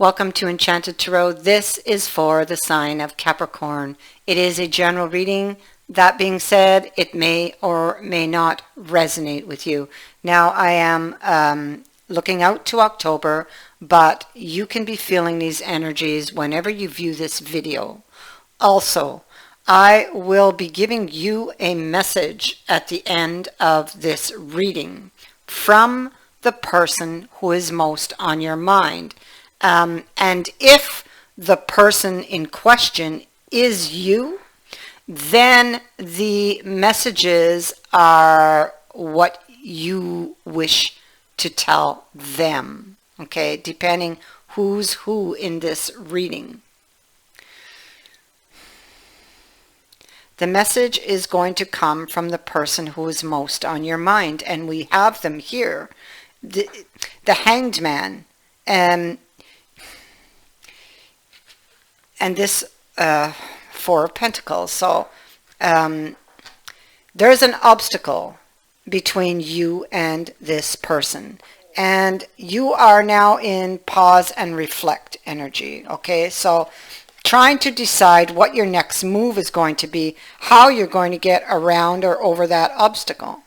Welcome to Enchanted Tarot. This is for the sign of Capricorn. It is a general reading. That being said, it may or may not resonate with you. Now, I am looking out to October, but you can be feeling these energies whenever you view this video. Also, I will be giving you a message at the end of this reading from the person who is most on your mind. And if the person in question is you, then the messages are what you wish to tell them, okay, depending who's who in this reading. The message is going to come from the person who is most on your mind, and we have them here. The Hanged Man, and this Four of Pentacles. So there's an obstacle between you and this person, and you are now in pause and reflect energy. Okay, so trying to decide what your next move is going to be, how you're going to get around or over that obstacle.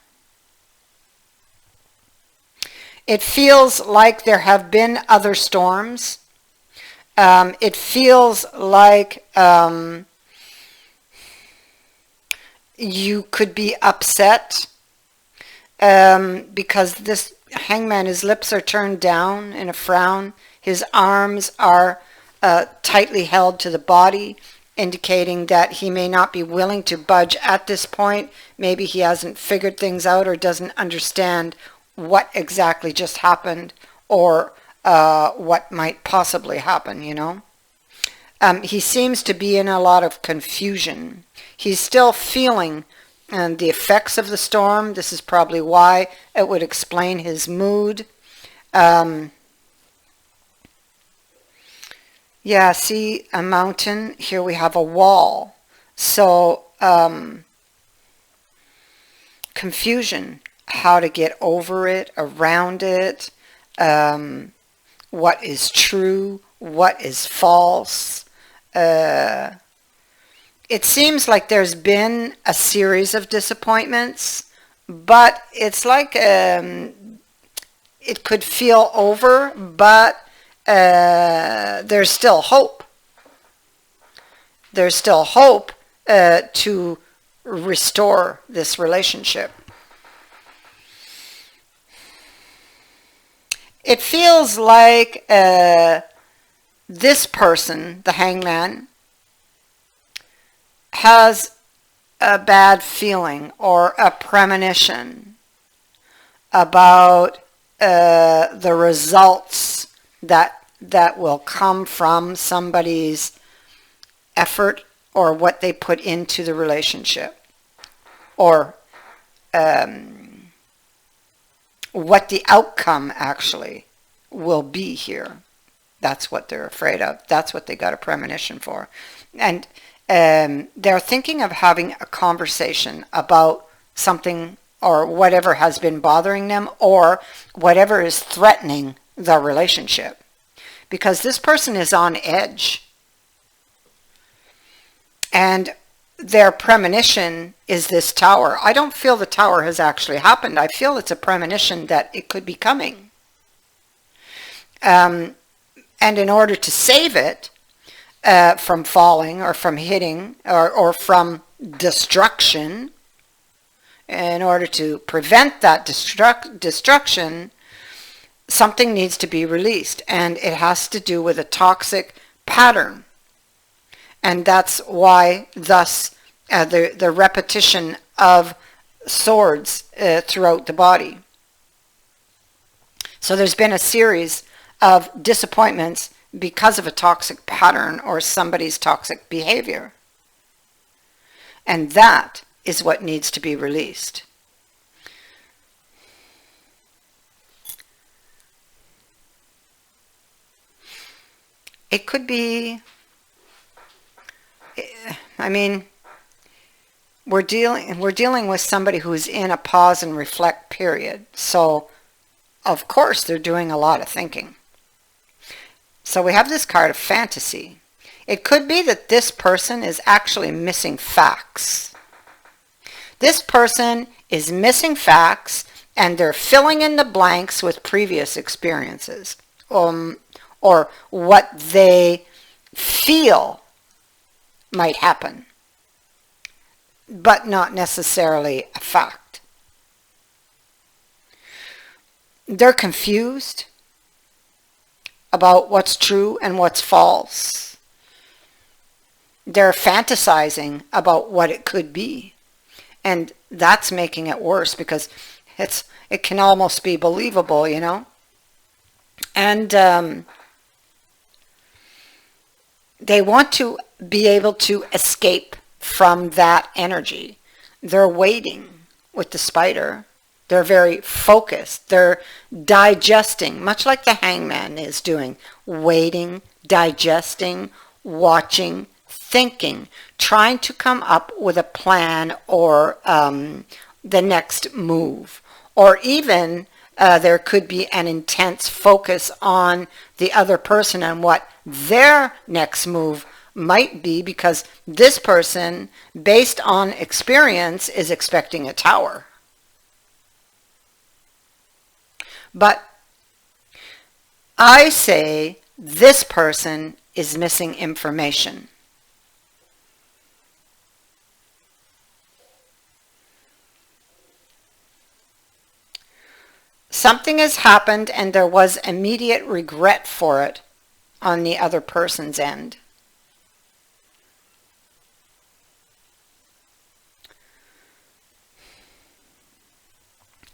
It feels like there have been other storms. It feels like you could be upset because this hangman, his lips are turned down in a frown. His arms are tightly held to the body, indicating that he may not be willing to budge at this point. Maybe he hasn't figured things out or doesn't understand what exactly just happened, or what might possibly happen, you know. He seems to be in a lot of confusion. He's still feeling the effects of the storm. This is probably why it would explain his mood. Yeah, see a mountain. Here we have a wall. So confusion, how to get over it, around it, what is true, what is false. It seems like there's been a series of disappointments, but it's like it could feel over, but there's still hope. There's still hope to restore this relationship. It feels like this person, the hangman, has a bad feeling or a premonition about the results that will come from somebody's effort or what they put into the relationship, or what the outcome actually will be here. That's what they're afraid of. That's what they got a premonition for. And they're thinking of having a conversation about something or whatever has been bothering them, or whatever is threatening the relationship. Because this person is on edge. And their premonition is this tower. I don't feel the tower has actually happened. I feel it's a premonition that it could be coming. And in order to save it from falling or from hitting or from destruction, in order to prevent that destruction, something needs to be released. And it has to do with a toxic pattern. And that's why, thus, the repetition of swords throughout the body. So there's been a series of disappointments because of a toxic pattern or somebody's toxic behavior. And that is what needs to be released. It could be, I mean, we're dealing with somebody who's in a pause and reflect period. So, of course, they're doing a lot of thinking. So we have this card of fantasy. It could be that this person is actually missing facts. This person is missing facts and they're filling in the blanks with previous experiences, or what they feel might happen, but not necessarily a fact. They're confused about what's true and what's false. They're fantasizing about what it could be. And that's making it worse because it can almost be believable, you know? And they want to be able to escape from that energy. They're waiting with the spider. They're very focused. They're digesting, much like the hangman is doing. Waiting, digesting, watching, thinking, trying to come up with a plan or the next move. Or even there could be an intense focus on the other person and what their next move might be, because this person, based on experience, is expecting a tower. But I say this person is missing information. Something has happened and there was immediate regret for it on the other person's end.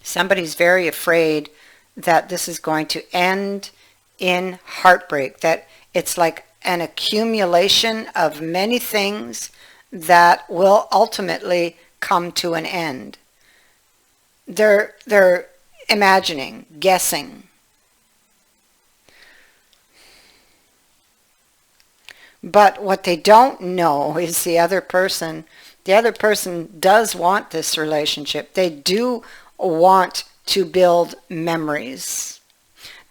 Somebody's very afraid that this is going to end in heartbreak, that it's like an accumulation of many things that will ultimately come to an end. They're imagining, guessing. But what they don't know is the other person does want this relationship. They do want to build memories.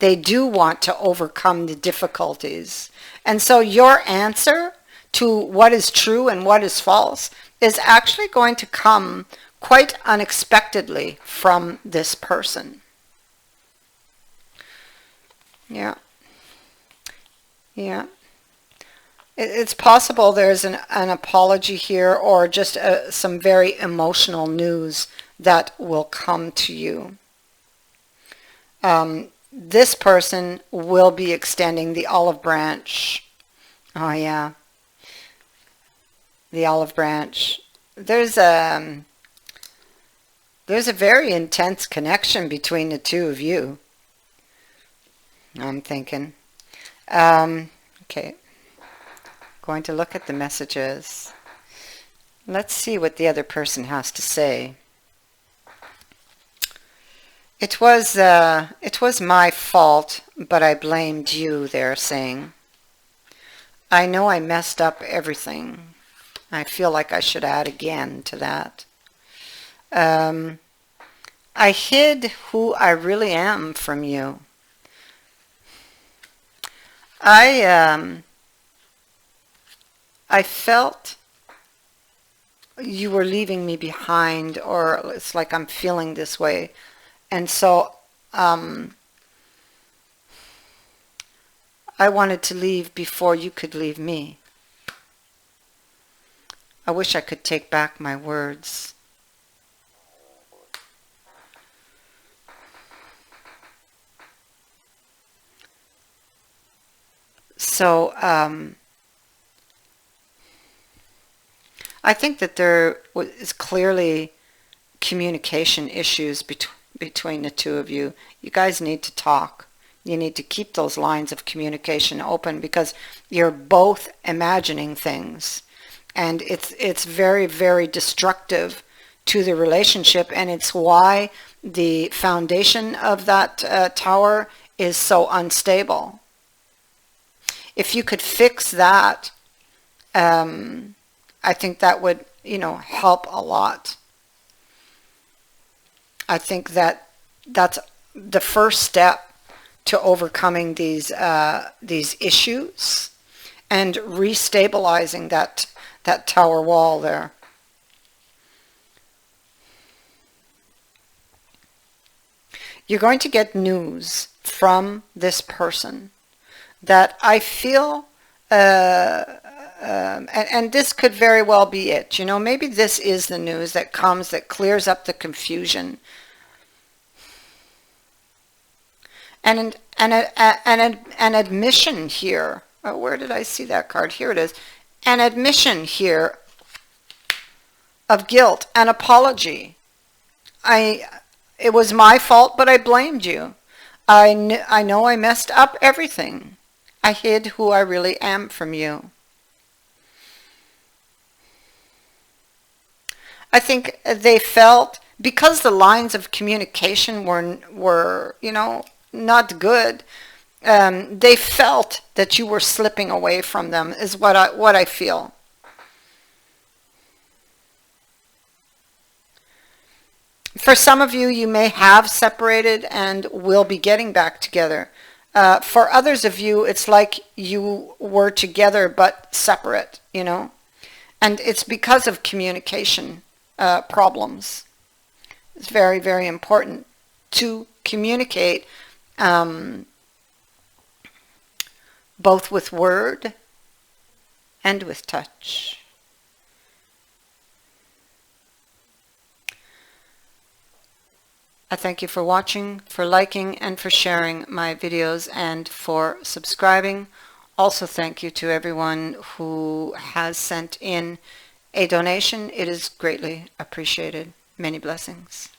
They do want to overcome the difficulties. And so your answer to what is true and what is false is actually going to come quite unexpectedly from this person. Yeah. Yeah. It's possible there's an apology here, or just some very emotional news that will come to you. This person will be extending the olive branch. Oh yeah. The olive branch. There's a very intense connection between the two of you, I'm thinking. Okay. Going to look at the messages. Let's see what the other person has to say. It was my fault, but I blamed you, they're saying. I know I messed up everything. I feel like I should add again to that. I hid who I really am from you. I felt you were leaving me behind, or it's like I'm feeling this way. And so I wanted to leave before you could leave me. I wish I could take back my words. So I think that there is clearly communication issues between the two of you. You guys need to talk. You need to keep those lines of communication open, because you're both imagining things, and it's very, very destructive to the relationship, and it's why the foundation of that tower is so unstable. If you could fix that, I think that would, help a lot. I think that that's the first step to overcoming these issues and restabilizing that tower wall there. You're going to get news from this person that I feel, and this could very well be it. You know, maybe this is the news that comes that clears up the confusion. And an admission here. Oh, where did I see that card? Here it is. An admission here of guilt, an apology. It was my fault, but I blamed you. I know I messed up everything. I hid who I really am from you. I think they felt, because the lines of communication were you know, not good, they felt that you were slipping away from them, is what I feel. For some of you, you may have separated and will be getting back together. For others of you, it's like you were together but separate, you know. And it's because of communication problems. It's very, very important to communicate both with word and with touch. I thank you for watching, for liking, and for sharing my videos, and for subscribing. Also, thank you to everyone who has sent in a donation. It is greatly appreciated. Many blessings.